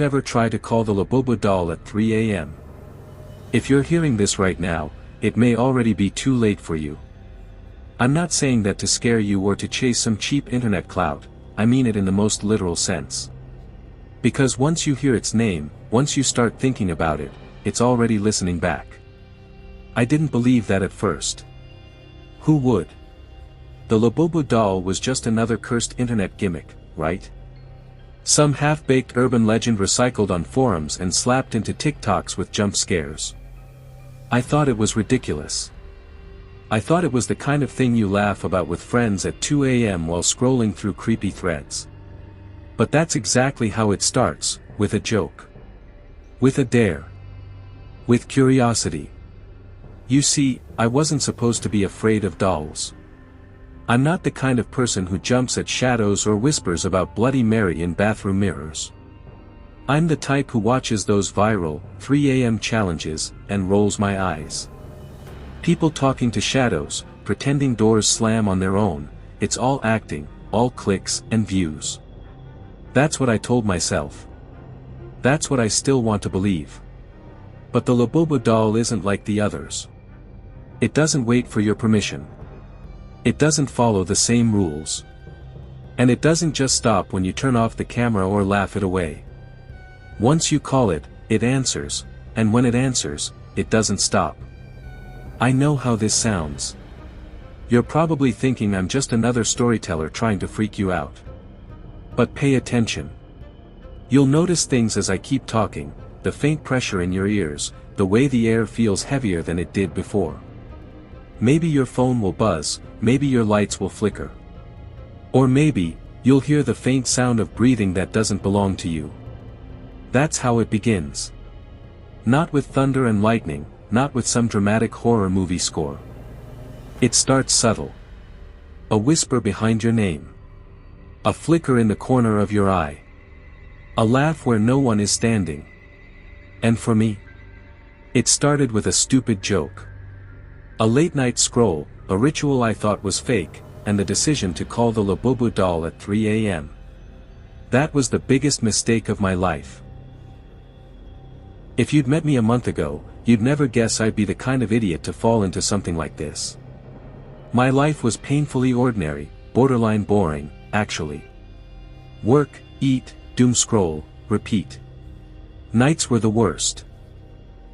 ever try to call the Labubu doll at 3 a.m.? If you're hearing this right now, it may already be too late for you. I'm not saying that to scare you or to chase some cheap internet clout, I mean it in the most literal sense. Because once you hear its name, once you start thinking about it, it's already listening back. I didn't believe that at first. Who would? The Labubu doll was just another cursed internet gimmick, right? Some half-baked urban legend recycled on forums and slapped into TikToks with jump scares. I thought it was ridiculous. I thought it was the kind of thing you laugh about with friends at 2 a.m. while scrolling through creepy threads. But that's exactly how it starts, with a joke. With a dare. With curiosity. You see, I wasn't supposed to be afraid of dolls. I'm not the kind of person who jumps at shadows or whispers about Bloody Mary in bathroom mirrors. I'm the type who watches those viral 3 a.m. challenges and rolls my eyes. People talking to shadows, pretending doors slam on their own, it's all acting, all clicks and views. That's what I told myself. That's what I still want to believe. But the Labubu doll isn't like the others. It doesn't wait for your permission. It doesn't follow the same rules. And it doesn't just stop when you turn off the camera or laugh it away. Once you call it, it answers, and when it answers, it doesn't stop. I know how this sounds. You're probably thinking I'm just another storyteller trying to freak you out. But pay attention. You'll notice things as I keep talking, the faint pressure in your ears, the way the air feels heavier than it did before. Maybe your phone will buzz, maybe your lights will flicker. Or maybe, you'll hear the faint sound of breathing that doesn't belong to you. That's how it begins. Not with thunder and lightning, not with some dramatic horror movie score. It starts subtle. A whisper behind your name. A flicker in the corner of your eye. A laugh where no one is standing. And for me, it started with a stupid joke. A late-night scroll, a ritual I thought was fake, and the decision to call the Labubu doll at 3 a.m. That was the biggest mistake of my life. If you'd met me a month ago, you'd never guess I'd be the kind of idiot to fall into something like this. My life was painfully ordinary, borderline boring, actually. Work, eat, doom scroll, repeat. Nights were the worst.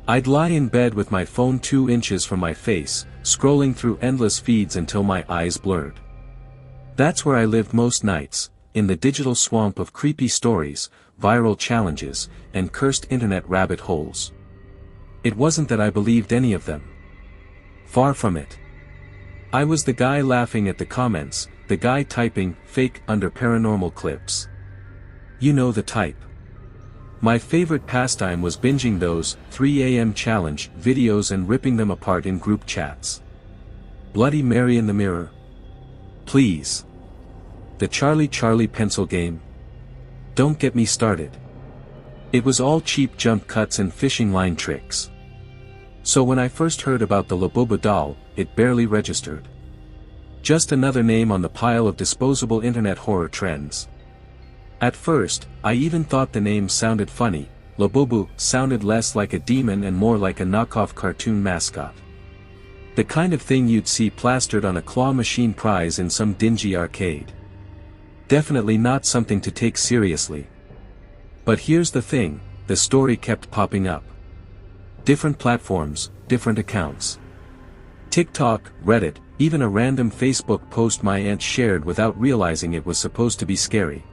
I'd lie in bed with my phone 2 inches from my face, scrolling through endless feeds until my eyes blurred. That's where I lived most nights, in the digital swamp of creepy stories, viral challenges, and cursed internet rabbit holes. It wasn't that I believed any of them. Far from it. I was the guy laughing at the comments, the guy typing fake under paranormal clips. You know the type. My favorite pastime was binging those 3 a.m. challenge videos and ripping them apart in group chats. Bloody Mary in the mirror. Please. The Charlie pencil game. Don't get me started. It was all cheap jump cuts and fishing line tricks. So when I first heard about the Labubu doll, it barely registered. Just another name on the pile of disposable internet horror trends. At first, I even thought the name sounded funny. Labubu sounded less like a demon and more like a knockoff cartoon mascot. The kind of thing you'd see plastered on a claw machine prize in some dingy arcade. Definitely not something to take seriously. But here's the thing, the story kept popping up. Different platforms, different accounts. TikTok, Reddit, even a random Facebook post my aunt shared without realizing it was supposed to be scary.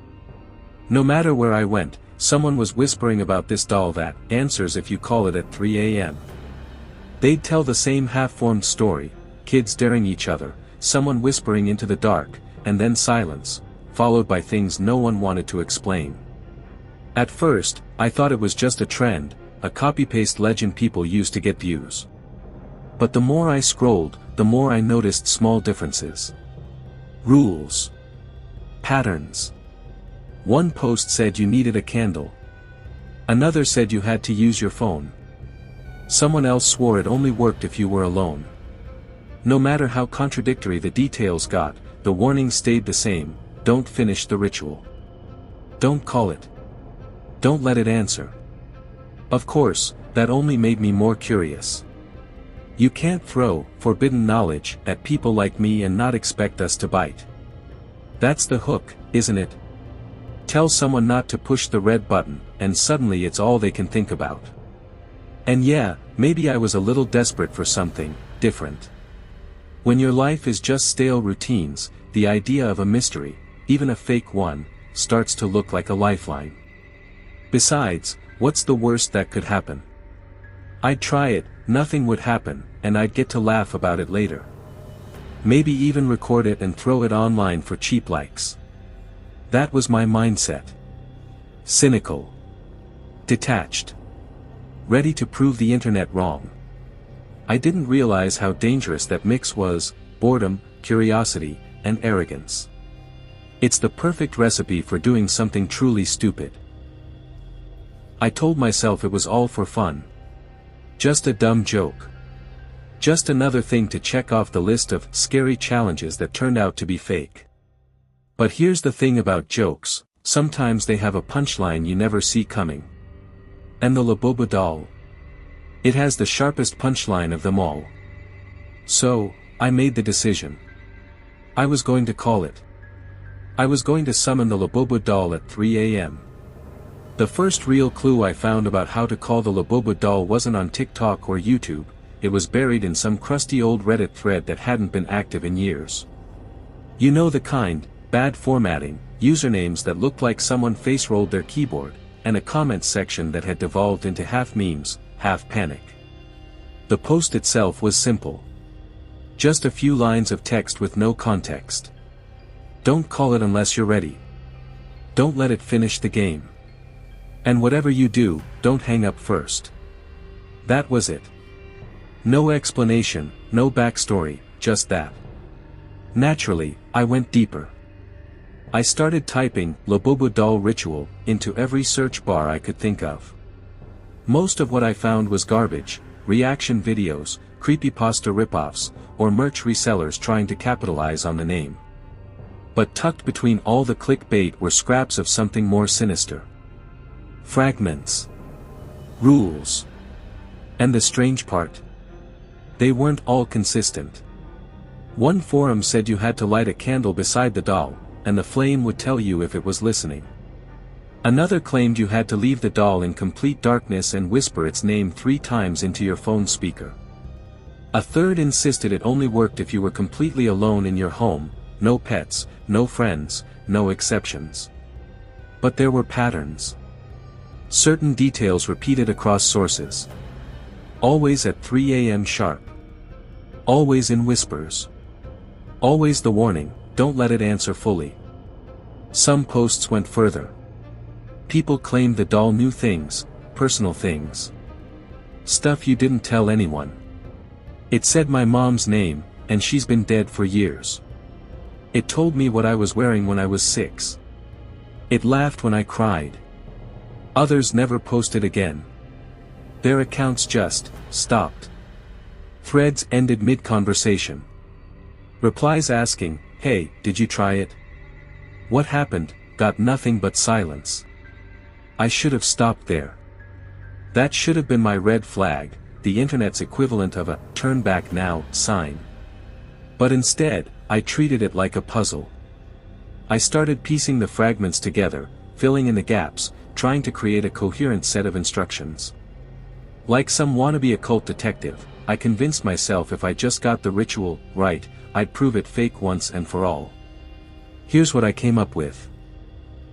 No matter where I went, someone was whispering about this doll that answers if you call it at 3 a.m. They'd tell the same half-formed story, kids daring each other, someone whispering into the dark, and then silence, followed by things no one wanted to explain. At first, I thought it was just a trend, a copy-paste legend people used to get views. But the more I scrolled, the more I noticed small differences. Rules. Patterns. One post said you needed a candle. Another said you had to use your phone. Someone else swore it only worked if you were alone. No matter how contradictory the details got, the warning stayed the same: don't finish the ritual. Don't call it. Don't let it answer. Of course, that only made me more curious. You can't throw forbidden knowledge at people like me and not expect us to bite. That's the hook, isn't it? Tell someone not to push the red button, and suddenly it's all they can think about. And yeah, maybe I was a little desperate for something different. When your life is just stale routines, the idea of a mystery, even a fake one, starts to look like a lifeline. Besides, what's the worst that could happen? I'd try it, nothing would happen, and I'd get to laugh about it later. Maybe even record it and throw it online for cheap likes. That was my mindset. Cynical. Detached. Ready to prove the internet wrong. I didn't realize how dangerous that mix was: boredom, curiosity, and arrogance. It's the perfect recipe for doing something truly stupid. I told myself it was all for fun. Just a dumb joke. Just another thing to check off the list of scary challenges that turned out to be fake. But here's the thing about jokes, sometimes they have a punchline you never see coming. And the Labubu Doll. It has the sharpest punchline of them all. So, I made the decision. I was going to call it. I was going to summon the Labubu Doll at 3 a.m. The first real clue I found about how to call the Labubu Doll wasn't on TikTok or YouTube, it was buried in some crusty old Reddit thread that hadn't been active in years. You know the kind: bad formatting, usernames that looked like someone face-rolled their keyboard, and a comments section that had devolved into half memes, half panic. The post itself was simple. Just a few lines of text with no context. Don't call it unless you're ready. Don't let it finish the game. And whatever you do, don't hang up first. That was it. No explanation, no backstory, just that. Naturally, I went deeper. I started typing Labubu Doll ritual into every search bar I could think of. Most of what I found was garbage: reaction videos, creepypasta ripoffs, or merch resellers trying to capitalize on the name. But tucked between all the clickbait were scraps of something more sinister. Fragments. Rules. And the strange part? They weren't all consistent. One forum said you had to light a candle beside the doll, and the flame would tell you if it was listening. Another claimed you had to leave the doll in complete darkness and whisper its name 3 times into your phone speaker. A third insisted it only worked if you were completely alone in your home, no pets, no friends, no exceptions. But there were patterns. Certain details repeated across sources. Always at 3 a.m. sharp. Always in whispers. Always the warning: don't let it answer fully. Some posts went further. People claimed the doll knew things, personal things. Stuff you didn't tell anyone. It said my mom's name, and she's been dead for years. It told me what I was wearing when I was 6. It laughed when I cried. Others never posted again. Their accounts just stopped. Threads ended mid-conversation. Replies asking, "Hey, did you try it? What happened?" got nothing but silence. I should have stopped there. That should have been my red flag, the internet's equivalent of a "turn back now" sign. But instead, I treated it like a puzzle. I started piecing the fragments together, filling in the gaps, trying to create a coherent set of instructions. Like some wannabe occult detective, I convinced myself if I just got the ritual right, I'd prove it fake once and for all. Here's what I came up with.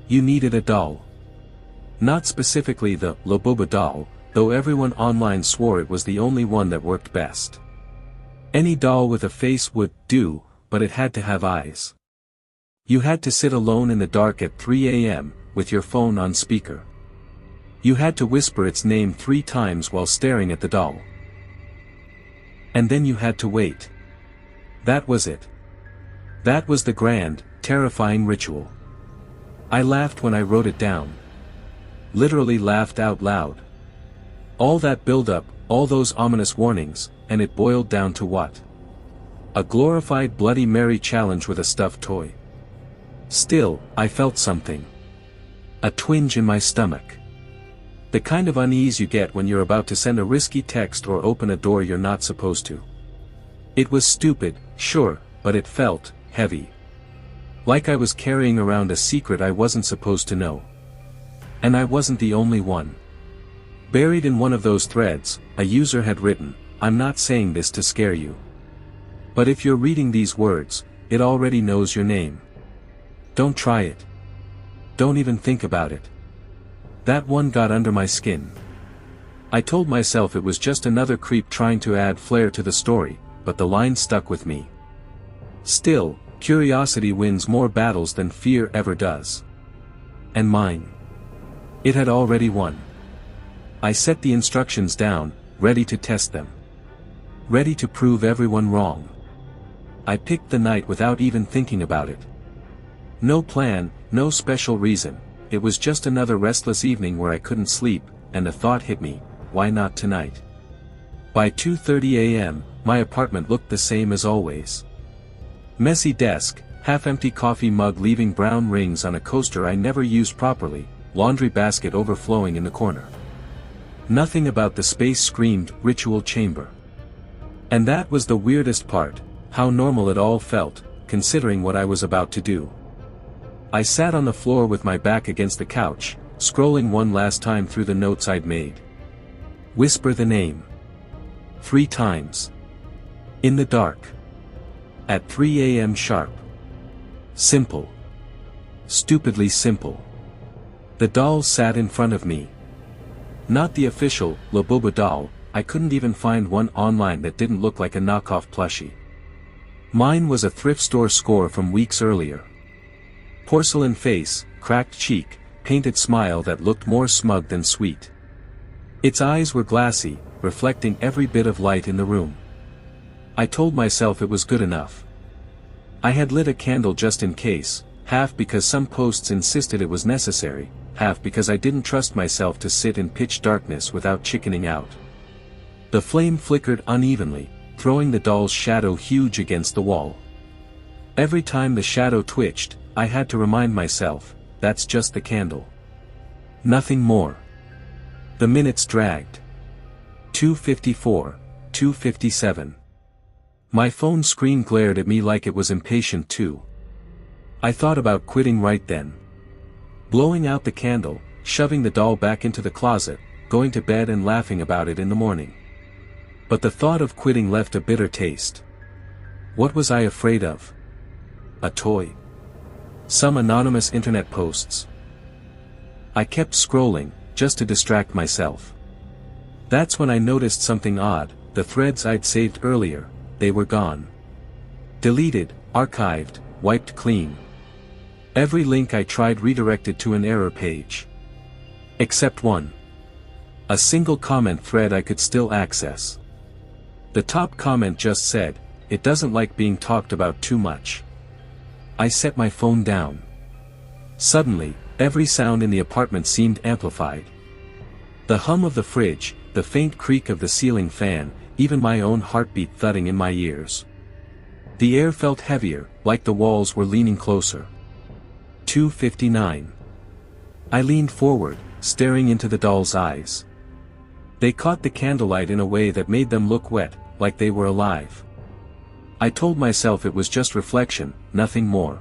You needed a doll. Not specifically the Labubu Doll, though everyone online swore it was the only one that worked best. Any doll with a face would do, but it had to have eyes. You had to sit alone in the dark at 3 a.m., with your phone on speaker. You had to whisper its name 3 times while staring at the doll. And then you had to wait. That was it. That was the grand, terrifying ritual. I laughed when I wrote it down. Literally laughed out loud. All that build-up, all those ominous warnings, and it boiled down to what? A glorified Bloody Mary challenge with a stuffed toy. Still, I felt something. A twinge in my stomach. The kind of unease you get when you're about to send a risky text or open a door you're not supposed to. It was stupid, sure, but it felt heavy. Like I was carrying around a secret I wasn't supposed to know. And I wasn't the only one. Buried in one of those threads, a user had written, "I'm not saying this to scare you. But if you're reading these words, it already knows your name. Don't try it. Don't even think about it." That one got under my skin. I told myself it was just another creep trying to add flair to the story, but the line stuck with me. Still, curiosity wins more battles than fear ever does. And mine. It had already won. I set the instructions down, ready to test them. Ready to prove everyone wrong. I picked the night without even thinking about it. No plan, no special reason. It was just another restless evening where I couldn't sleep, and the thought hit me, why not tonight? By 2:30 a.m., my apartment looked the same as always. Messy desk, half-empty coffee mug leaving brown rings on a coaster I never used properly, laundry basket overflowing in the corner. Nothing about the space screamed ritual chamber. And that was the weirdest part, how normal it all felt, considering what I was about to do. I sat on the floor with my back against the couch, scrolling one last time through the notes I'd made. Whisper the name. 3 times. In the dark. At 3 a.m. sharp. Simple. Stupidly simple. The doll sat in front of me. Not the official Labubu doll, I couldn't even find one online that didn't look like a knockoff plushie. Mine was a thrift store score from weeks earlier. Porcelain face, cracked cheek, painted smile that looked more smug than sweet. Its eyes were glassy, reflecting every bit of light in the room. I told myself it was good enough. I had lit a candle just in case, half because some posts insisted it was necessary, half because I didn't trust myself to sit in pitch darkness without chickening out. The flame flickered unevenly, throwing the doll's shadow huge against the wall. Every time the shadow twitched, I had to remind myself, that's just the candle. Nothing more. The minutes dragged. 2:54, 2:57. My phone screen glared at me like it was impatient too. I thought about quitting right then. Blowing out the candle, shoving the doll back into the closet, going to bed and laughing about it in the morning. But the thought of quitting left a bitter taste. What was I afraid of? A toy? Some anonymous internet posts? I kept scrolling, just to distract myself. That's when I noticed something odd. The threads I'd saved earlier, they were gone. Deleted, archived, wiped clean. Every link I tried redirected to an error page. Except one. A single comment thread I could still access. The top comment just said, "It doesn't like being talked about too much." I set my phone down. Suddenly, every sound in the apartment seemed amplified. The hum of the fridge, the faint creak of the ceiling fan, even my own heartbeat thudding in my ears. The air felt heavier, like the walls were leaning closer. 2:59. I leaned forward, staring into the doll's eyes. They caught the candlelight in a way that made them look wet, like they were alive. I told myself it was just reflection, nothing more.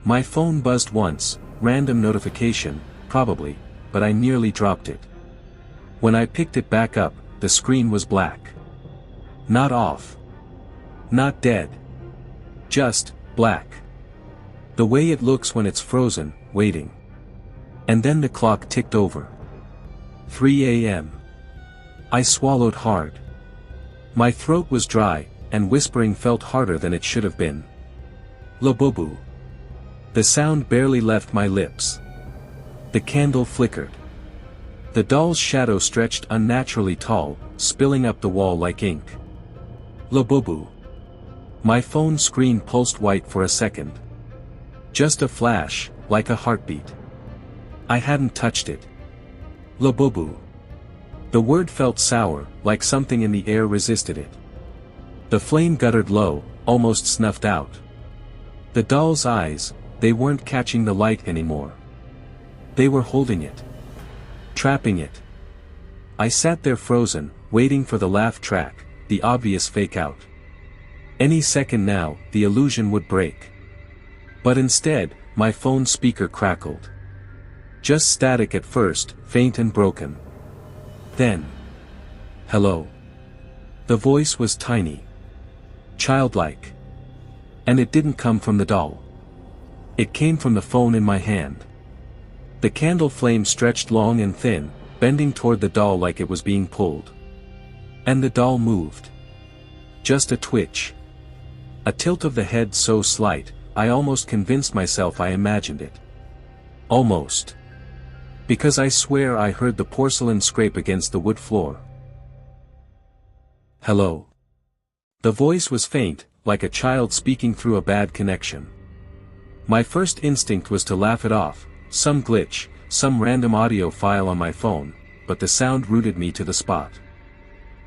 My phone buzzed once, random notification, probably, but I nearly dropped it. When I picked it back up, the screen was black. Not off. Not dead. Just black. The way it looks when it's frozen, waiting. And then the clock ticked over. 3 a.m. I swallowed hard. My throat was dry, and whispering felt harder than it should have been. Labubu. The sound barely left my lips. The candle flickered. The doll's shadow stretched unnaturally tall, spilling up the wall like ink. Labubu. My phone screen pulsed white for a second. Just a flash, like a heartbeat. I hadn't touched it. Labubu. The word felt sour, like something in the air resisted it. The flame guttered low, almost snuffed out. The doll's eyes, they weren't catching the light anymore. They were holding it. trapping it. I sat there frozen, waiting for the laugh track, the obvious fake out. Any second now, the illusion would break. But instead, my phone speaker crackled. Just static at first, faint and broken. Then. Hello. The voice was tiny. Childlike. And it didn't come from the doll. It came from the phone in my hand. The candle flame stretched long and thin, bending toward the doll like it was being pulled. And the doll moved. Just a twitch. A tilt of the head so slight, I almost convinced myself I imagined it. Almost. Because I swear I heard the porcelain scrape against the wood floor. Hello. The voice was faint, like a child speaking through a bad connection. My first instinct was to laugh it off, some glitch, some random audio file on my phone, but the sound rooted me to the spot.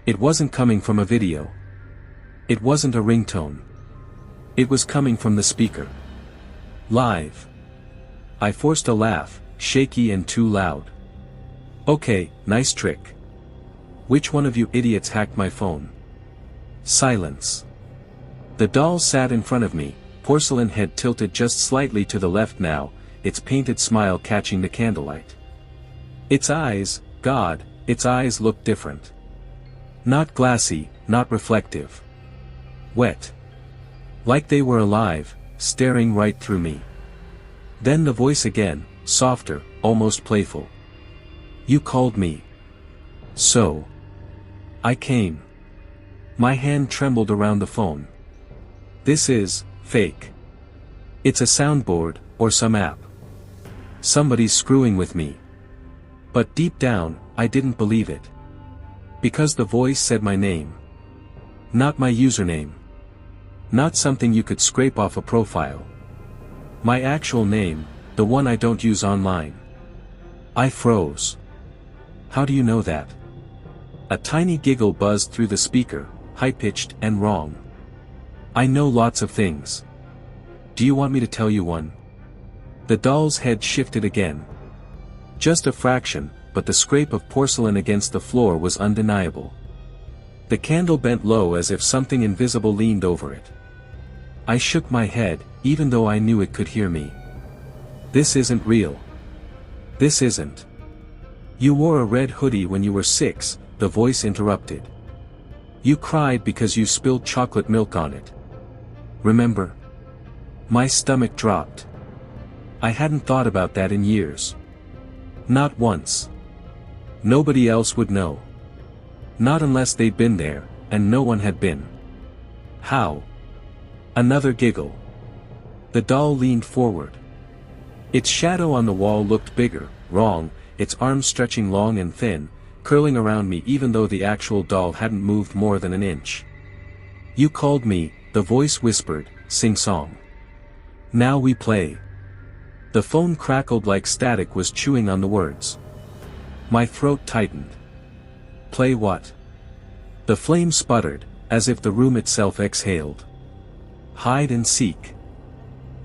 It wasn't coming from a video. It wasn't a ringtone. It was coming from the speaker. Live. I forced a laugh, shaky and too loud. Okay, nice trick. Which one of you idiots hacked my phone? Silence. The doll sat in front of me, porcelain head tilted just slightly to the left now, its painted smile catching the candlelight. Its eyes, God, its eyes looked different. Not glassy, not reflective. Wet. Like they were alive, staring right through me. Then the voice again, softer, almost playful. You called me. So. I came. My hand trembled around the phone. This is fake. It's a soundboard, or some app. Somebody's screwing with me. But deep down, I didn't believe it. Because the voice said my name. Not my username. Not something you could scrape off a profile. My actual name, the one I don't use online. I froze. How do you know that? A tiny giggle buzzed through the speaker, high-pitched and wrong. I know lots of things. Do you want me to tell you one? The doll's head shifted again. Just a fraction, but the scrape of porcelain against the floor was undeniable. The candle bent low as if something invisible leaned over it. I shook my head, even though I knew it could hear me. This isn't real. This isn't. You wore a red hoodie when you were 6, the voice interrupted. You cried because you spilled chocolate milk on it. Remember? My stomach dropped. I hadn't thought about that in years. Not once. Nobody else would know. Not unless they'd been there, and no one had been. How? Another giggle. The doll leaned forward. Its shadow on the wall looked bigger, wrong, its arms stretching long and thin, curling around me even though the actual doll hadn't moved more than an inch. You called me, the voice whispered, sing-song. Now we play. The phone crackled like static was chewing on the words. My throat tightened. Play what? The flame sputtered, as if the room itself exhaled. Hide and seek.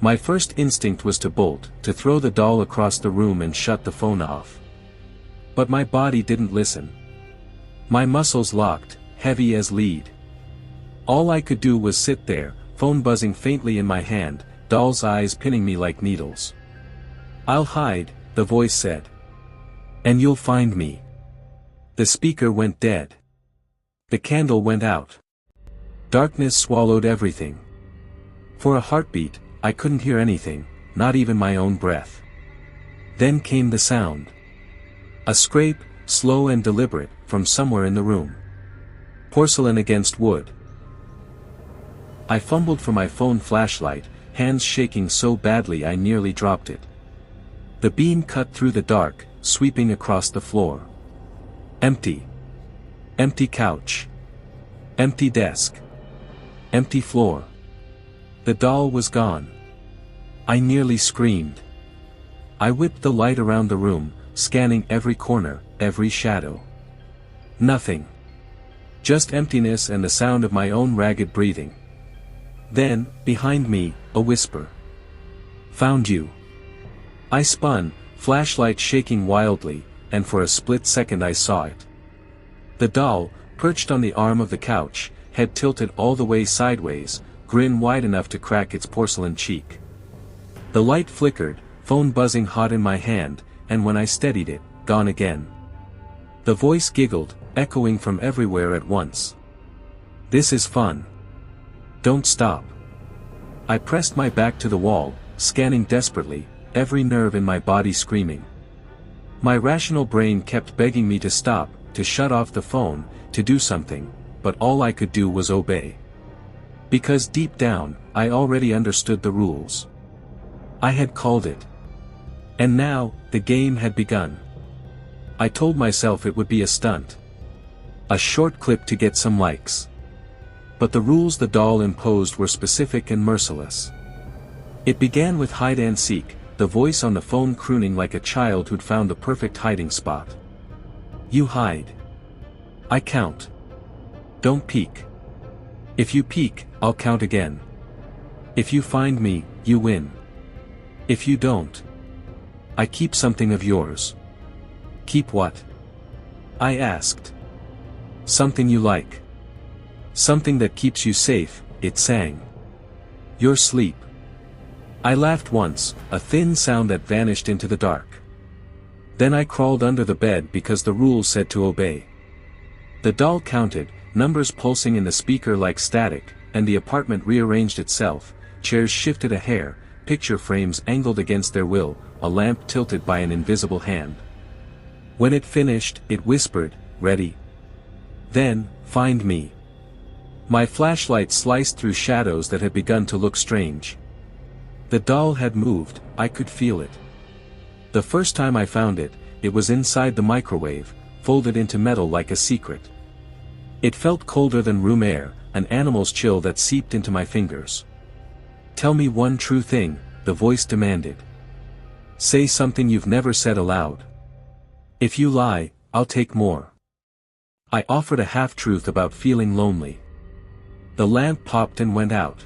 My first instinct was to bolt, to throw the doll across the room and shut the phone off. But my body didn't listen. My muscles locked, heavy as lead. All I could do was sit there, phone buzzing faintly in my hand, doll's eyes pinning me like needles. I'll hide, the voice said. And you'll find me. The speaker went dead. The candle went out. Darkness swallowed everything. For a heartbeat, I couldn't hear anything, not even my own breath. Then came the sound. A scrape, slow and deliberate, from somewhere in the room. Porcelain against wood. I fumbled for my phone flashlight, hands shaking so badly I nearly dropped it. The beam cut through the dark, sweeping across the floor. Empty. Empty couch. Empty desk. Empty floor. The doll was gone. I nearly screamed. I whipped the light around the room, scanning every corner, every shadow. Nothing. Just emptiness and the sound of my own ragged breathing. Then, behind me, a whisper. Found you. I spun, flashlight shaking wildly, and for a split second I saw it. The doll, perched on the arm of the couch, head tilted all the way sideways, grin wide enough to crack its porcelain cheek. The light flickered, phone buzzing hot in my hand, and when I steadied it, gone again. The voice giggled, echoing from everywhere at once. "This is fun. Don't stop." I pressed my back to the wall, scanning desperately, every nerve in my body screaming. My rational brain kept begging me to stop, to shut off the phone, to do something, but all I could do was obey. Because deep down, I already understood the rules. I had called it. And now, the game had begun. I told myself it would be a stunt. A short clip to get some likes. But the rules the doll imposed were specific and merciless. It began with hide and seek, the voice on the phone crooning like a child who'd found the perfect hiding spot. "You hide. I count. Don't peek. If you peek, I'll count again. If you find me, you win. If you don't, I keep something of yours." "Keep what?" I asked. "Something you like. Something that keeps you safe," it sang. "Your sleep." I laughed once, a thin sound that vanished into the dark. Then I crawled under the bed because the rules said to obey. The doll counted, numbers pulsing in the speaker like static, and the apartment rearranged itself, chairs shifted a hair, picture frames angled against their will, a lamp tilted by an invisible hand. When it finished, it whispered, "Ready? Then, find me." My flashlight sliced through shadows that had begun to look strange. The doll had moved, I could feel it. The first time I found it, it was inside the microwave, folded into metal like a secret. It felt colder than room air, an animal's chill that seeped into my fingers. "Tell me one true thing," the voice demanded. "Say something you've never said aloud. If you lie, I'll take more." I offered a half-truth about feeling lonely. The lamp popped and went out.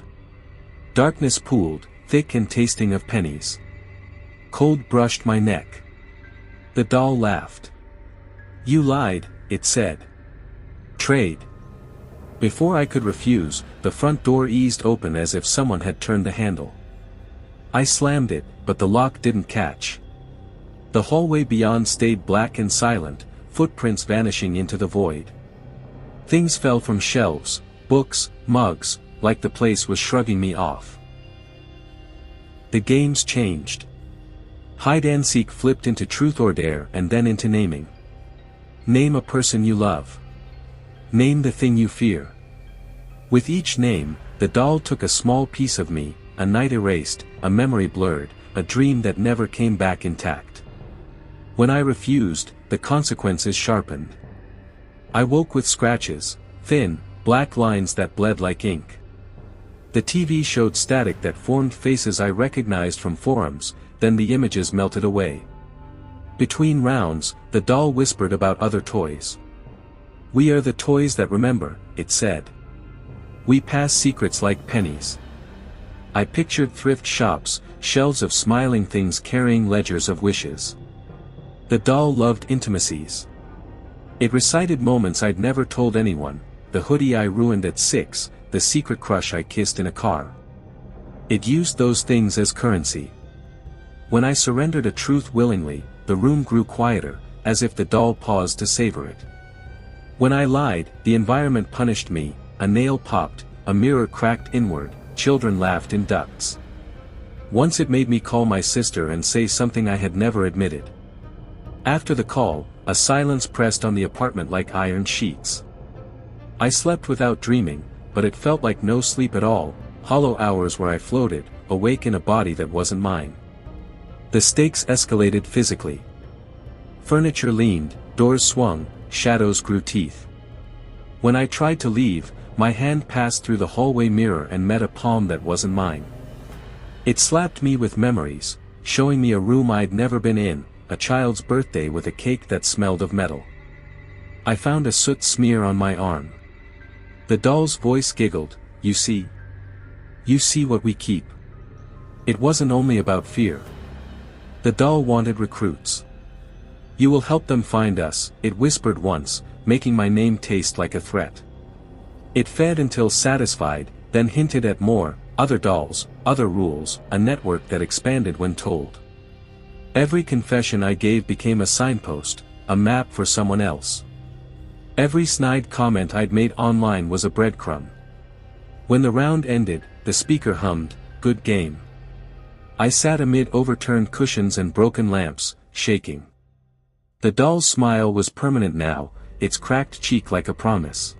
Darkness pooled, thick and tasting of pennies. Cold brushed my neck. The doll laughed. "You lied," it said. "Trade." Before I could refuse, the front door eased open as if someone had turned the handle. I slammed it, but the lock didn't catch. The hallway beyond stayed black and silent, footprints vanishing into the void. Things fell from shelves, books, mugs, like the place was shrugging me off. The games changed. Hide and seek flipped into truth or dare and then into naming. Name a person you love. Name the thing you fear. With each name, the doll took a small piece of me, a night erased, a memory blurred, a dream that never came back intact. When I refused, the consequences sharpened. I woke with scratches, thin, black lines that bled like ink. The TV showed static that formed faces I recognized from forums, then the images melted away. Between rounds, the doll whispered about other toys. "We are the toys that remember," it said. "We pass secrets like pennies." I pictured thrift shops, shelves of smiling things carrying ledgers of wishes. The doll loved intimacies. It recited moments I'd never told anyone, the hoodie I ruined at 6, the secret crush I kissed in a car. It used those things as currency. When I surrendered a truth willingly, the room grew quieter, as if the doll paused to savor it. When I lied, the environment punished me, a nail popped, a mirror cracked inward, children laughed in ducts. Once it made me call my sister and say something I had never admitted. After the call, a silence pressed on the apartment like iron sheets. I slept without dreaming, but it felt like no sleep at all, hollow hours where I floated, awake in a body that wasn't mine. The stakes escalated physically. Furniture leaned, doors swung, shadows grew teeth. When I tried to leave, my hand passed through the hallway mirror and met a palm that wasn't mine. It slapped me with memories, showing me a room I'd never been in, a child's birthday with a cake that smelled of metal. I found a soot smear on my arm. The doll's voice giggled, "You see? You see what we keep." It wasn't only about fear. The doll wanted recruits. You will help them find us, it whispered once, making my name taste like a threat. It fed until satisfied, then hinted at more, other dolls, other rules, a network that expanded when told. Every confession I gave became a signpost, a map for someone else. Every snide comment I'd made online was a breadcrumb. When the round ended, the speaker hummed, "Good game." I sat amid overturned cushions and broken lamps, shaking. The doll's smile was permanent now, its cracked cheek like a promise.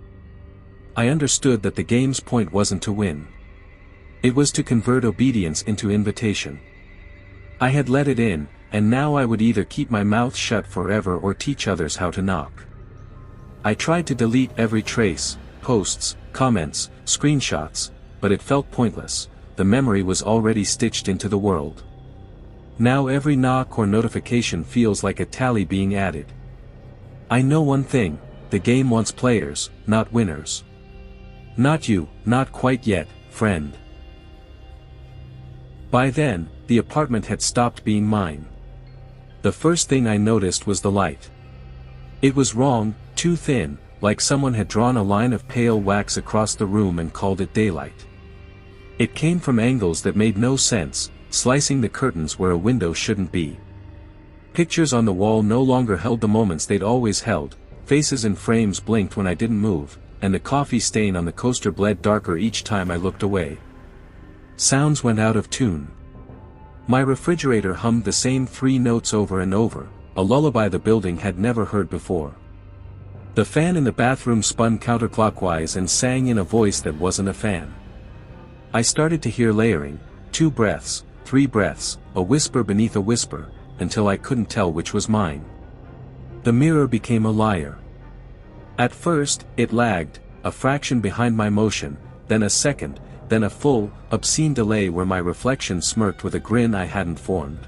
I understood that the game's point wasn't to win. It was to convert obedience into invitation. I had let it in, and now I would either keep my mouth shut forever or teach others how to knock. I tried to delete every trace, posts, comments, screenshots, but it felt pointless, the memory was already stitched into the world. Now every knock or notification feels like a tally being added. I know one thing, the game wants players, not winners. Not you, not quite yet, friend. By then, the apartment had stopped being mine. The first thing I noticed was the light. It was wrong, too thin, like someone had drawn a line of pale wax across the room and called it daylight. It came from angles that made no sense, slicing the curtains where a window shouldn't be. Pictures on the wall no longer held the moments they'd always held, faces in frames blinked when I didn't move, and the coffee stain on the coaster bled darker each time I looked away. Sounds went out of tune. My refrigerator hummed the same 3 notes over and over, a lullaby the building had never heard before. The fan in the bathroom spun counterclockwise and sang in a voice that wasn't a fan. I started to hear layering, 2 breaths, 3 breaths, a whisper beneath a whisper, until I couldn't tell which was mine. The mirror became a liar. At first, it lagged, a fraction behind my motion, then a second, then a full, obscene delay where my reflection smirked with a grin I hadn't formed.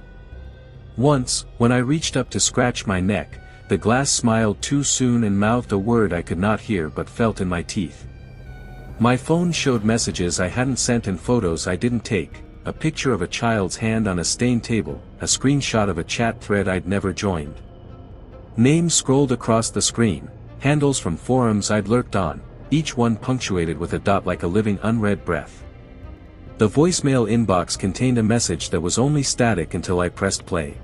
Once, when I reached up to scratch my neck, the glass smiled too soon and mouthed a word I could not hear but felt in my teeth. My phone showed messages I hadn't sent and photos I didn't take, a picture of a child's hand on a stained table, a screenshot of a chat thread I'd never joined. Names scrolled across the screen, handles from forums I'd lurked on, each one punctuated with a dot like a living unread breath. The voicemail inbox contained a message that was only static until I pressed play.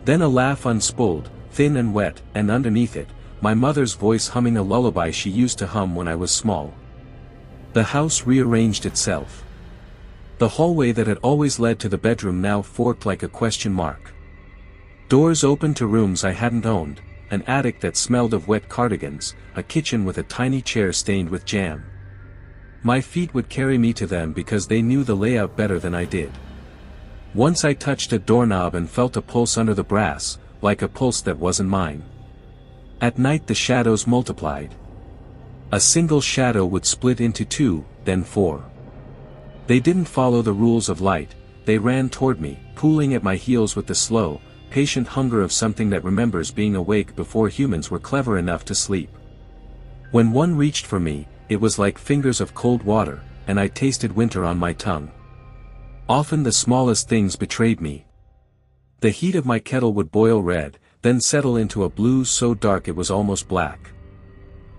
Then a laugh unspooled, thin and wet, and underneath it, my mother's voice humming a lullaby she used to hum when I was small. The house rearranged itself. The hallway that had always led to the bedroom now forked like a question mark. Doors opened to rooms I hadn't owned, an attic that smelled of wet cardigans, a kitchen with a tiny chair stained with jam. My feet would carry me to them because they knew the layout better than I did. Once I touched a doorknob and felt a pulse under the brass, like a pulse that wasn't mine. At night the shadows multiplied. A single shadow would split into 2, then 4. They didn't follow the rules of light, they ran toward me, pulling at my heels with the slow, patient hunger of something that remembers being awake before humans were clever enough to sleep. When one reached for me, it was like fingers of cold water, and I tasted winter on my tongue. Often the smallest things betrayed me. The heat of my kettle would boil red, then settle into a blue so dark it was almost black.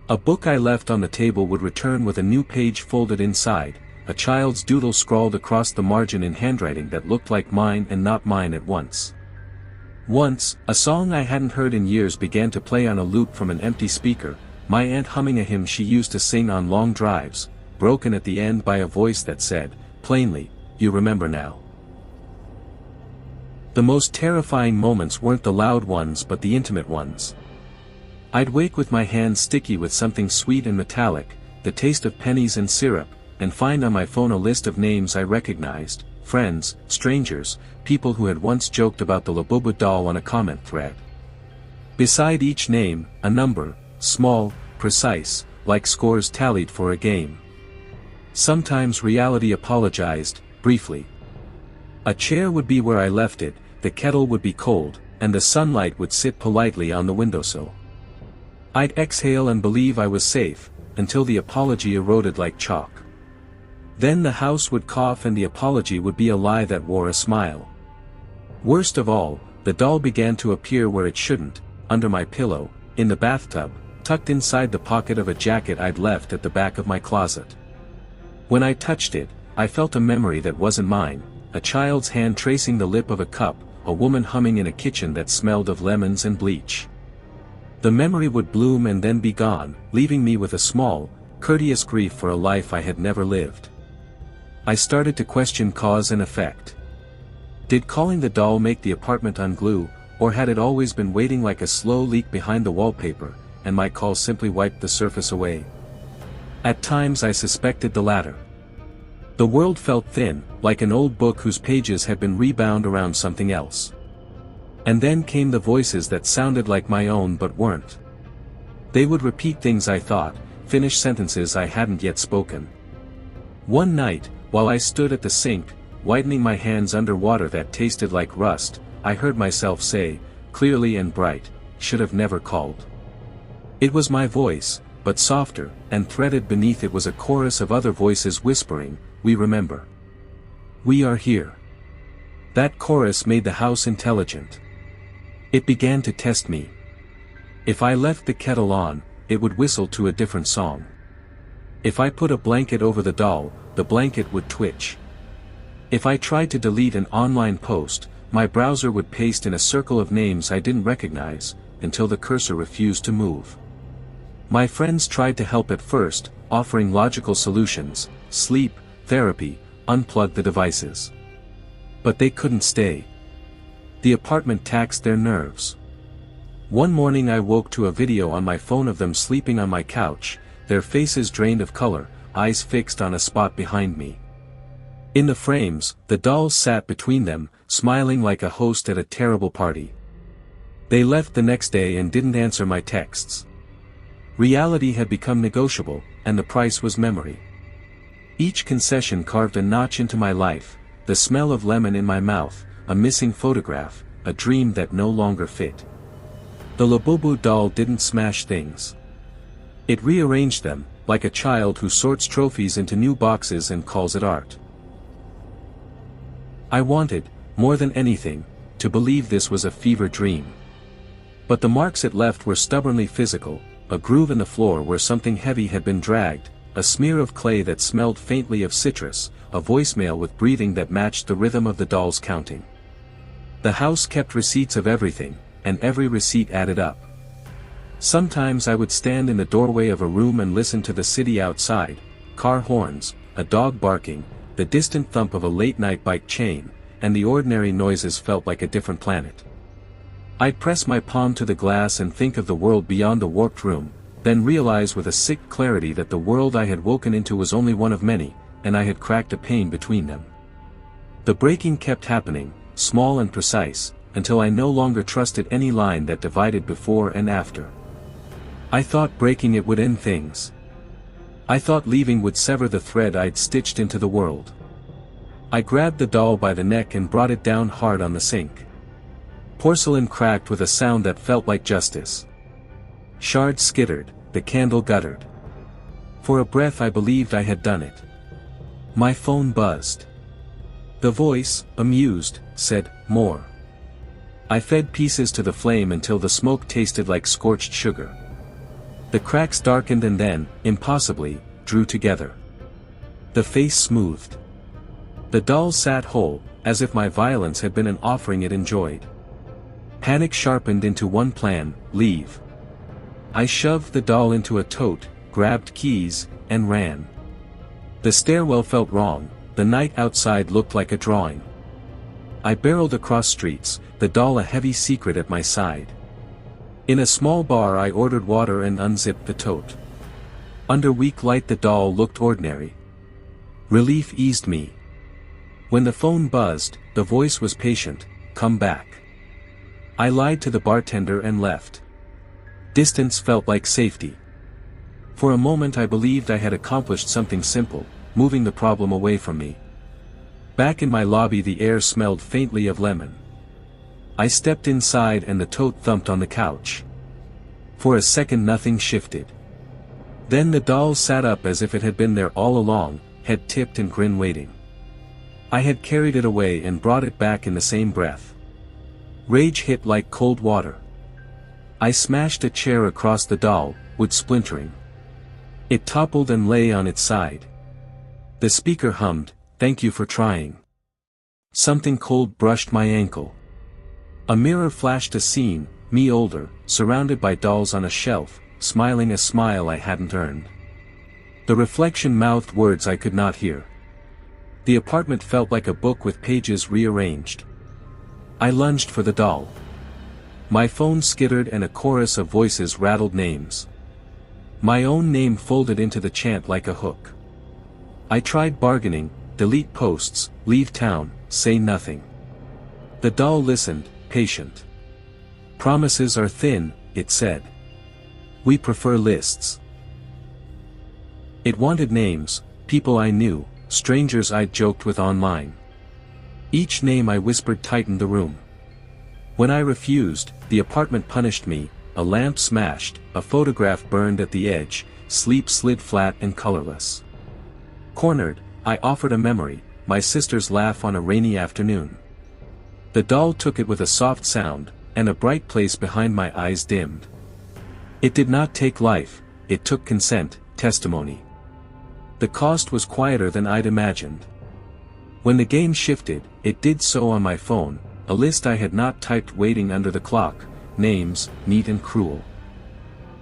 A book I left on the table would return with a new page folded inside, a child's doodle scrawled across the margin in handwriting that looked like mine and not mine at once. Once, a song I hadn't heard in years began to play on a loop from an empty speaker, my aunt humming a hymn she used to sing on long drives, broken at the end by a voice that said, plainly, "You remember now." The most terrifying moments weren't the loud ones but the intimate ones. I'd wake with my hands sticky with something sweet and metallic, the taste of pennies and syrup, and find on my phone a list of names I recognized, friends, strangers, people who had once joked about the Labubu doll on a comment thread. Beside each name, a number, small, precise, like scores tallied for a game. Sometimes reality apologized, briefly. A chair would be where I left it, the kettle would be cold, and the sunlight would sit politely on the windowsill. I'd exhale and believe I was safe, until the apology eroded like chalk. Then the house would cough and the apology would be a lie that wore a smile. Worst of all, the doll began to appear where it shouldn't, under my pillow, in the bathtub, tucked inside the pocket of a jacket I'd left at the back of my closet. When I touched it, I felt a memory that wasn't mine, a child's hand tracing the lip of a cup, a woman humming in a kitchen that smelled of lemons and bleach. The memory would bloom and then be gone, leaving me with a small, courteous grief for a life I had never lived. I started to question cause and effect. Did calling the doll make the apartment unglue, or had it always been waiting like a slow leak behind the wallpaper, and my call simply wiped the surface away? At times I suspected the latter. The world felt thin, like an old book whose pages had been rebound around something else. And then came the voices that sounded like my own but weren't. They would repeat things I thought, finish sentences I hadn't yet spoken. One night, while I stood at the sink, whitening my hands under water that tasted like rust, I heard myself say, clearly and bright, "Should have never called." It was my voice, but softer, and threaded beneath it was a chorus of other voices whispering, "We remember. We are here." That chorus made the house intelligent. It began to test me. If I left the kettle on, it would whistle to a different song. If I put a blanket over the doll, the blanket would twitch. If I tried to delete an online post, my browser would paste in a circle of names I didn't recognize, until the cursor refused to move. My friends tried to help at first, offering logical solutions, sleep, therapy, unplug the devices. But they couldn't stay. The apartment taxed their nerves. One morning I woke to a video on my phone of them sleeping on my couch, their faces drained of color, eyes fixed on a spot behind me. In the frames, the dolls sat between them, smiling like a host at a terrible party. They left the next day and didn't answer my texts. Reality had become negotiable, and the price was memory. Each concession carved a notch into my life, the smell of lemon in my mouth, a missing photograph, a dream that no longer fit. The Labubu doll didn't smash things. It rearranged them, like a child who sorts trophies into new boxes and calls it art. I wanted, more than anything, to believe this was a fever dream. But the marks it left were stubbornly physical, a groove in the floor where something heavy had been dragged, a smear of clay that smelled faintly of citrus, a voicemail with breathing that matched the rhythm of the doll's counting. The house kept receipts of everything, and every receipt added up. Sometimes I would stand in the doorway of a room and listen to the city outside, car horns, a dog barking, the distant thump of a late-night bike chain, and the ordinary noises felt like a different planet. I'd press my palm to the glass and think of the world beyond the warped room, then realize with a sick clarity that the world I had woken into was only one of many, and I had cracked a pane between them. The breaking kept happening, small and precise, until I no longer trusted any line that divided before and after. I thought breaking it would end things. I thought leaving would sever the thread I'd stitched into the world. I grabbed the doll by the neck and brought it down hard on the sink. Porcelain cracked with a sound that felt like justice. Shards skittered, the candle guttered. For a breath I believed I had done it. My phone buzzed. The voice, amused, said, "More." I fed pieces to the flame until the smoke tasted like scorched sugar. The cracks darkened and then, impossibly, drew together. The face smoothed. The doll sat whole, as if my violence had been an offering it enjoyed. Panic sharpened into one plan: leave. I shoved the doll into a tote, grabbed keys, and ran. The stairwell felt wrong, the night outside looked like a drawing. I barreled across streets, the doll a heavy secret at my side. In a small bar I ordered water and unzipped the tote. Under weak light the doll looked ordinary. Relief eased me. When the phone buzzed, the voice was patient: "Come back." I lied to the bartender and left. Distance felt like safety. For a moment I believed I had accomplished something simple, moving the problem away from me. Back in my lobby the air smelled faintly of lemon. I stepped inside and the tote thumped on the couch. For a second nothing shifted. Then the doll sat up as if it had been there all along, head tipped and grin waiting. I had carried it away and brought it back in the same breath. Rage hit like cold water. I smashed a chair across the doll, wood splintering. It toppled and lay on its side. The speaker hummed, "Thank you for trying." Something cold brushed my ankle. A mirror flashed a scene, me older, surrounded by dolls on a shelf, smiling a smile I hadn't earned. The reflection mouthed words I could not hear. The apartment felt like a book with pages rearranged. I lunged for the doll. My phone skittered and a chorus of voices rattled names. My own name folded into the chant like a hook. I tried bargaining, delete posts, leave town, say nothing. The doll listened, patient. "Promises are thin," it said. "We prefer lists." It wanted names, people I knew, strangers I'd joked with online. Each name I whispered tightened the room. When I refused, the apartment punished me, a lamp smashed, a photograph burned at the edge, sleep slid flat and colorless. Cornered, I offered a memory, my sister's laugh on a rainy afternoon. The doll took it with a soft sound, and a bright place behind my eyes dimmed. It did not take life, it took consent, testimony. The cost was quieter than I'd imagined. When the game shifted, it did so on my phone, a list I had not typed waiting under the clock, names, neat and cruel.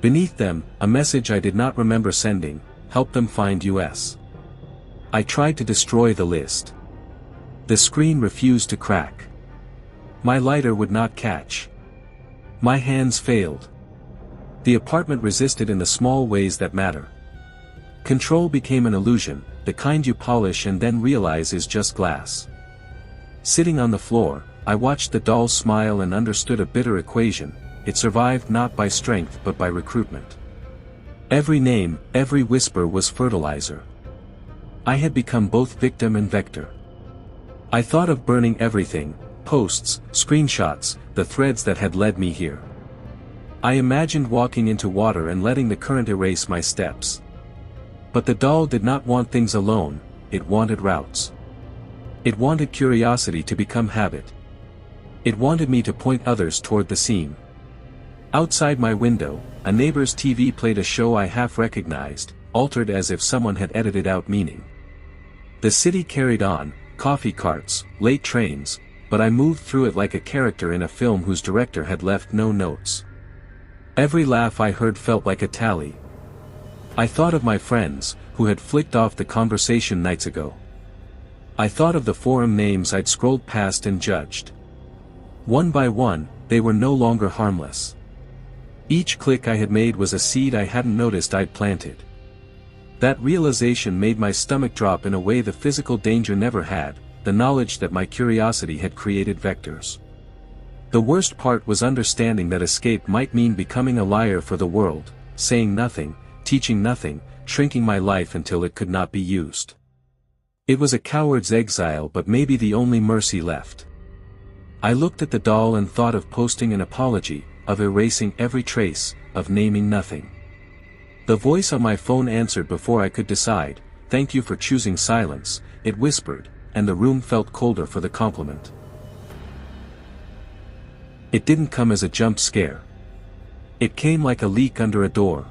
Beneath them, a message I did not remember sending, "Help them find US." I tried to destroy the list. The screen refused to crack. My lighter would not catch. My hands failed. The apartment resisted in the small ways that matter. Control became an illusion, the kind you polish and then realize is just glass. Sitting on the floor, I watched the doll smile and understood a bitter equation: it survived not by strength but by recruitment. Every name, every whisper was fertilizer. I had become both victim and vector. I thought of burning everything, posts, screenshots, the threads that had led me here. I imagined walking into water and letting the current erase my steps. But the doll did not want things alone, it wanted routes. It wanted curiosity to become habit. It wanted me to point others toward the seam. Outside my window, a neighbor's TV played a show I half recognized, altered as if someone had edited out meaning. The city carried on, coffee carts, late trains, but I moved through it like a character in a film whose director had left no notes. Every laugh I heard felt like a tally. I thought of my friends, who had flicked off the conversation nights ago. I thought of the forum names I'd scrolled past and judged. One by one, they were no longer harmless. Each click I had made was a seed I hadn't noticed I'd planted. That realization made my stomach drop in a way the physical danger never had, the knowledge that my curiosity had created vectors. The worst part was understanding that escape might mean becoming a liar for the world, saying nothing, teaching nothing, shrinking my life until it could not be used. It was a coward's exile, but maybe the only mercy left. I looked at the doll and thought of posting an apology, of erasing every trace, of naming nothing. The voice on my phone answered before I could decide. "Thank you for choosing silence," it whispered, and the room felt colder for the compliment. It didn't come as a jump scare. It came like a leak under a door.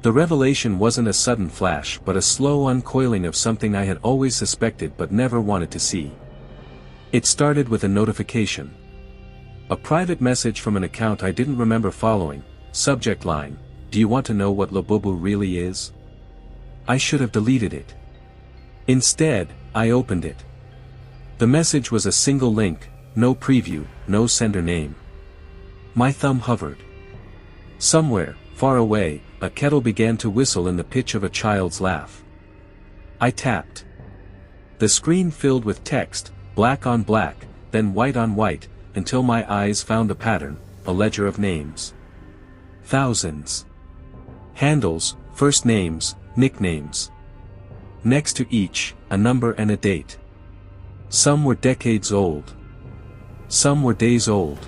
The revelation wasn't a sudden flash but a slow uncoiling of something I had always suspected but never wanted to see. It started with a notification. A private message from an account I didn't remember following, subject line, "Do you want to know what Labubu really is?" I should have deleted it. Instead, I opened it. The message was a single link, no preview, no sender name. My thumb hovered. Somewhere, far away, a kettle began to whistle in the pitch of a child's laugh. I tapped. The screen filled with text, black on black, then white on white, until my eyes found a pattern, a ledger of names. Thousands. Handles, first names, nicknames. Next to each, a number and a date. Some were decades old. Some were days old.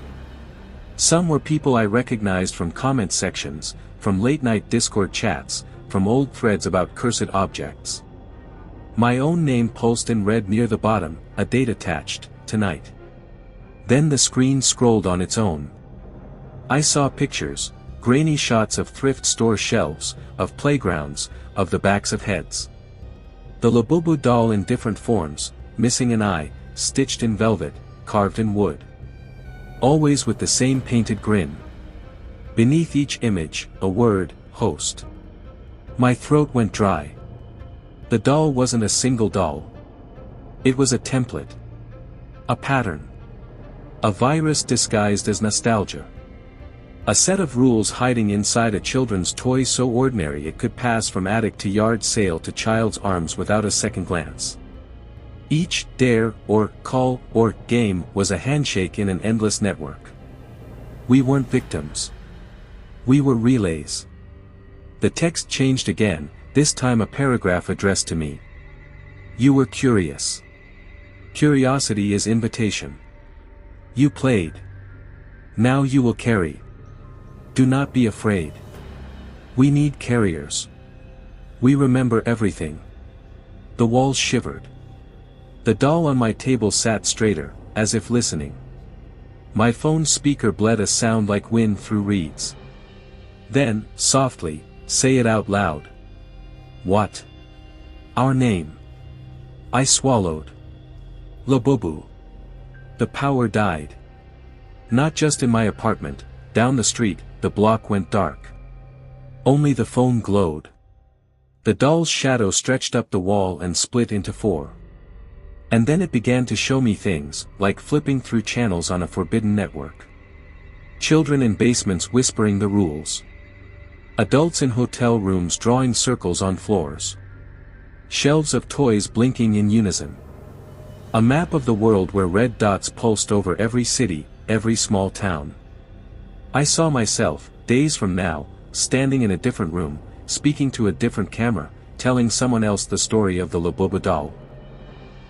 Some were people I recognized from comment sections, from late-night Discord chats, from old threads about cursed objects. My own name pulsed in red near the bottom, a date attached, tonight. Then the screen scrolled on its own. I saw pictures, grainy shots of thrift store shelves, of playgrounds, of the backs of heads. The Labubu doll in different forms, missing an eye, stitched in velvet, carved in wood. Always with the same painted grin. Beneath each image, a word, host. My throat went dry. The doll wasn't a single doll. It was a template. A pattern. A virus disguised as nostalgia. A set of rules hiding inside a children's toy so ordinary it could pass from attic to yard sale to child's arms without a second glance. Each dare, or call, or game was a handshake in an endless network. We weren't victims. We were relays. The text changed again, this time a paragraph addressed to me. You were curious. Curiosity is invitation. You played. Now you will carry. Do not be afraid. We need carriers. We remember everything. The walls shivered. The doll on my table sat straighter, as if listening. My phone speaker bled a sound like wind through reeds. Then, softly, say it out loud. What? Our name. I swallowed. Labubu. The power died. Not just in my apartment, down the street, the block went dark. Only the phone glowed. The doll's shadow stretched up the wall and split into 4. And then it began to show me things, like flipping through channels on a forbidden network. Children in basements whispering the rules. Adults in hotel rooms drawing circles on floors. Shelves of toys blinking in unison. A map of the world where red dots pulsed over every city, every small town. I saw myself, days from now, standing in a different room, speaking to a different camera, telling someone else the story of the Labubu doll.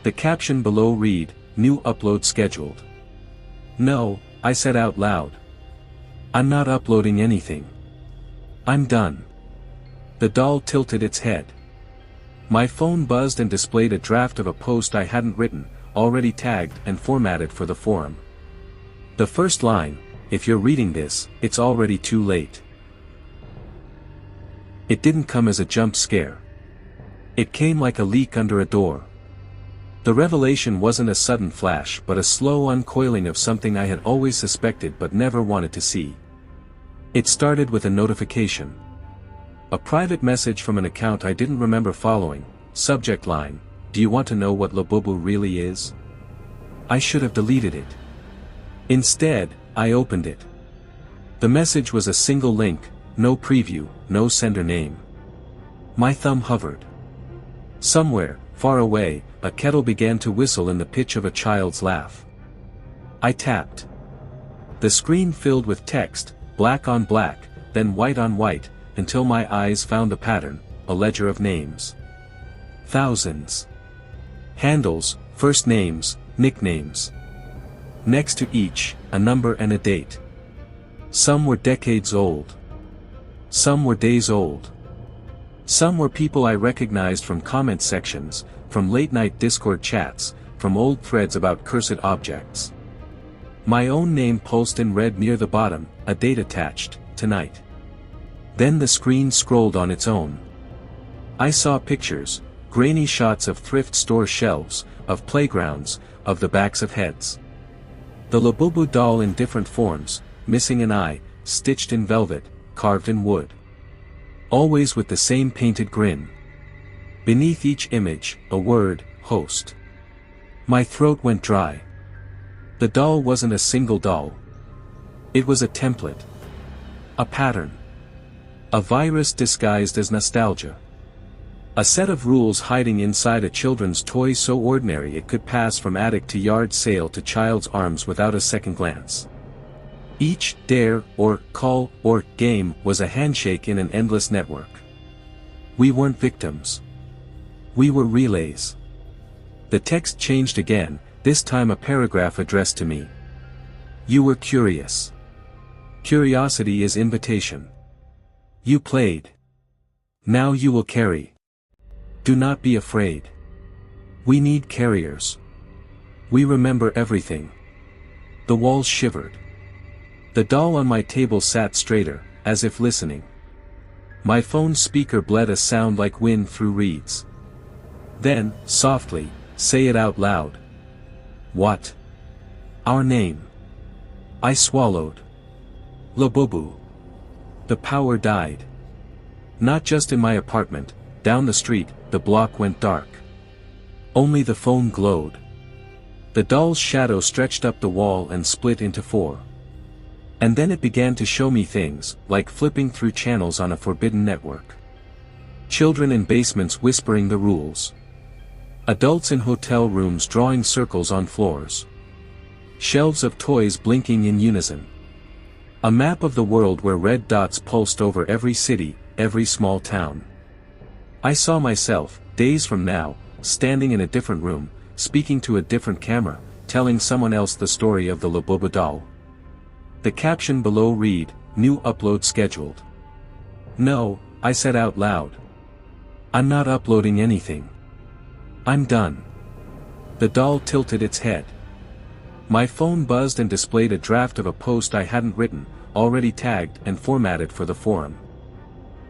The caption below read, new upload scheduled. No, I said out loud. I'm not uploading anything. I'm done. The doll tilted its head. My phone buzzed and displayed a draft of a post I hadn't written, already tagged and formatted for the forum. The first line, if you're reading this, it's already too late. It didn't come as a jump scare. It came like a leak under a door. The revelation wasn't a sudden flash but a slow uncoiling of something I had always suspected but never wanted to see. It started with a notification. A private message from an account I didn't remember following, subject line, do you want to know what Labubu really is? I should have deleted it. Instead, I opened it. The message was a single link, no preview, no sender name. My thumb hovered. Somewhere, far away, a kettle began to whistle in the pitch of a child's laugh. I tapped. The screen filled with text, black on black, then white on white, until my eyes found a pattern, a ledger of names. Thousands. Handles, first names, nicknames. Next to each, a number and a date. Some were decades old. Some were days old. Some were people I recognized from comment sections, from late-night Discord chats, from old threads about cursed objects. My own name pulsed in red near the bottom, a date attached, tonight. Then the screen scrolled on its own. I saw pictures, grainy shots of thrift store shelves, of playgrounds, of the backs of heads. The Labubu doll in different forms, missing an eye, stitched in velvet, carved in wood. Always with the same painted grin. Beneath each image, a word, host. My throat went dry. The doll wasn't a single doll. It was a template. A pattern. A virus disguised as nostalgia. A set of rules hiding inside a children's toy so ordinary it could pass from attic to yard sale to child's arms without a second glance. Each dare, or call, or game was a handshake in an endless network. We weren't victims. We were relays. The text changed again, this time a paragraph addressed to me. You were curious. Curiosity is invitation. You played. Now you will carry. Do not be afraid. We need carriers. We remember everything. The walls shivered. The doll on my table sat straighter, as if listening. My phone's speaker bled a sound like wind through reeds. Then, softly, say it out loud. What? Our name. I swallowed. Labubu. The power died. Not just in my apartment, down the street, the block went dark. Only the phone glowed. The doll's shadow stretched up the wall and split into 4. And then it began to show me things, like flipping through channels on a forbidden network. Children in basements whispering the rules. Adults in hotel rooms drawing circles on floors. Shelves of toys blinking in unison. A map of the world where red dots pulsed over every city, every small town. I saw myself, days from now, standing in a different room, speaking to a different camera, telling someone else the story of the Labubu Doll. The caption below read, "New upload scheduled." No, I said out loud. I'm not uploading anything. I'm done. The doll tilted its head. My phone buzzed and displayed a draft of a post I hadn't written, already tagged and formatted for the forum.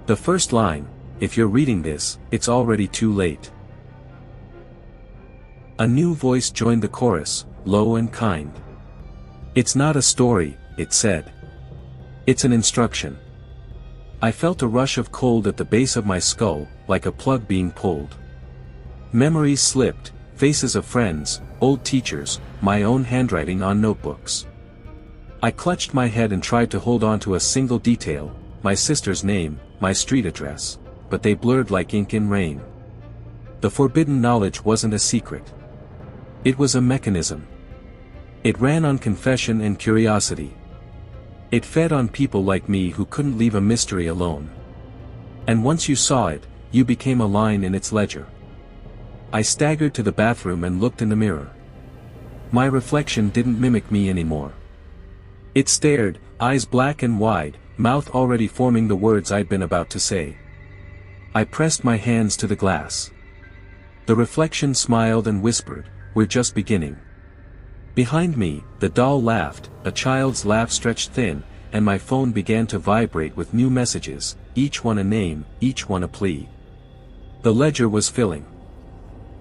The first line, "If you're reading this, it's already too late." A new voice joined the chorus, low and kind. "It's not a story," it said. "It's an instruction." I felt a rush of cold at the base of my skull, like a plug being pulled. Memories slipped, faces of friends, old teachers, my own handwriting on notebooks. I clutched my head and tried to hold on to a single detail, my sister's name, my street address, but they blurred like ink in rain. The forbidden knowledge wasn't a secret. It was a mechanism. It ran on confession and curiosity. It fed on people like me who couldn't leave a mystery alone. And once you saw it, you became a line in its ledger. I staggered to the bathroom and looked in the mirror. My reflection didn't mimic me anymore. It stared, eyes black and wide, mouth already forming the words I'd been about to say. I pressed my hands to the glass. The reflection smiled and whispered, "We're just beginning." Behind me, the doll laughed, a child's laugh stretched thin, and my phone began to vibrate with new messages, each one a name, each one a plea. The ledger was filling.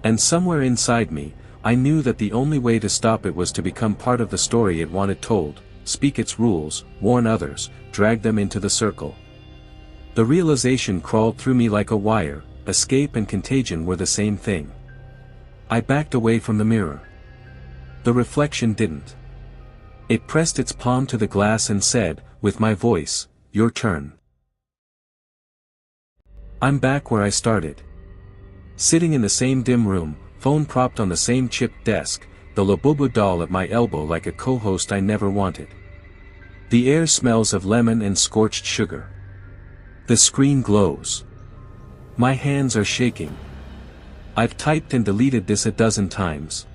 And somewhere inside me, I knew that the only way to stop it was to become part of the story it wanted told, speak its rules, warn others, drag them into the circle. The realization crawled through me like a wire, escape and contagion were the same thing. I backed away from the mirror. The reflection didn't. It pressed its palm to the glass and said, with my voice, "Your turn." I'm back where I started. Sitting in the same dim room, phone propped on the same chipped desk, the Labubu doll at my elbow like a co-host I never wanted. The air smells of lemon and scorched sugar. The screen glows. My hands are shaking. I've typed and deleted this a dozen times.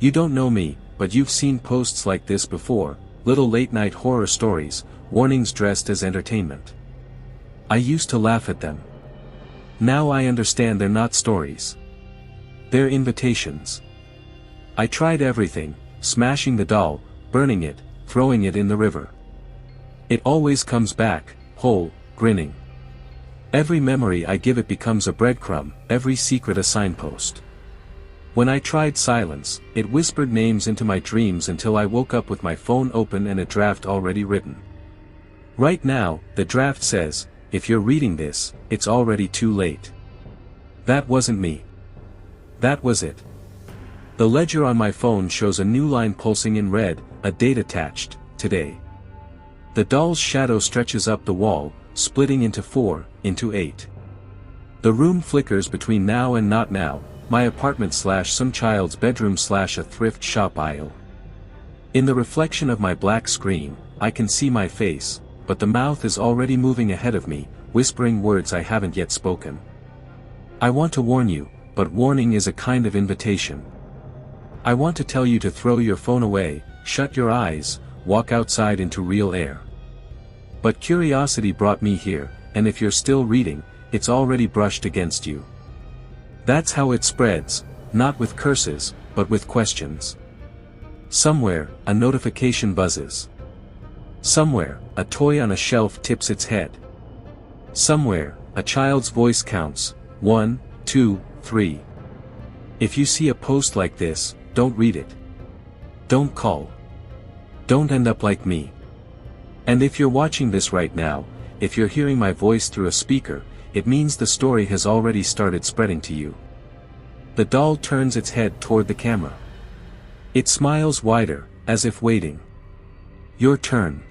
You don't know me, but you've seen posts like this before, little late-night horror stories, warnings dressed as entertainment. I used to laugh at them. Now I understand they're not stories. They're invitations. I tried everything, smashing the doll, burning it, throwing it in the river. It always comes back, whole, grinning. Every memory I give it becomes a breadcrumb, every secret a signpost. When I tried silence, it whispered names into my dreams until I woke up with my phone open and a draft already written. Right now, the draft says, "If you're reading this, it's already too late." That wasn't me. That was it. The ledger on my phone shows a new line pulsing in red, a date attached, today. The doll's shadow stretches up the wall, splitting into 4, into 8. The room flickers between now and not now, my apartment / some child's bedroom / a thrift shop aisle. In the reflection of my black screen, I can see my face, but the mouth is already moving ahead of me, whispering words I haven't yet spoken. I want to warn you, but warning is a kind of invitation. I want to tell you to throw your phone away, shut your eyes, walk outside into real air. But curiosity brought me here, and if you're still reading, it's already brushed against you. That's how it spreads, not with curses, but with questions. Somewhere, a notification buzzes. Somewhere, a toy on a shelf tips its head. Somewhere, a child's voice counts, 1, 2, 3. If you see a post like this, don't read it. Don't call. Don't end up like me. And if you're watching this right now, if you're hearing my voice through a speaker, it means the story has already started spreading to you. The doll turns its head toward the camera. It smiles wider, as if waiting. Your turn.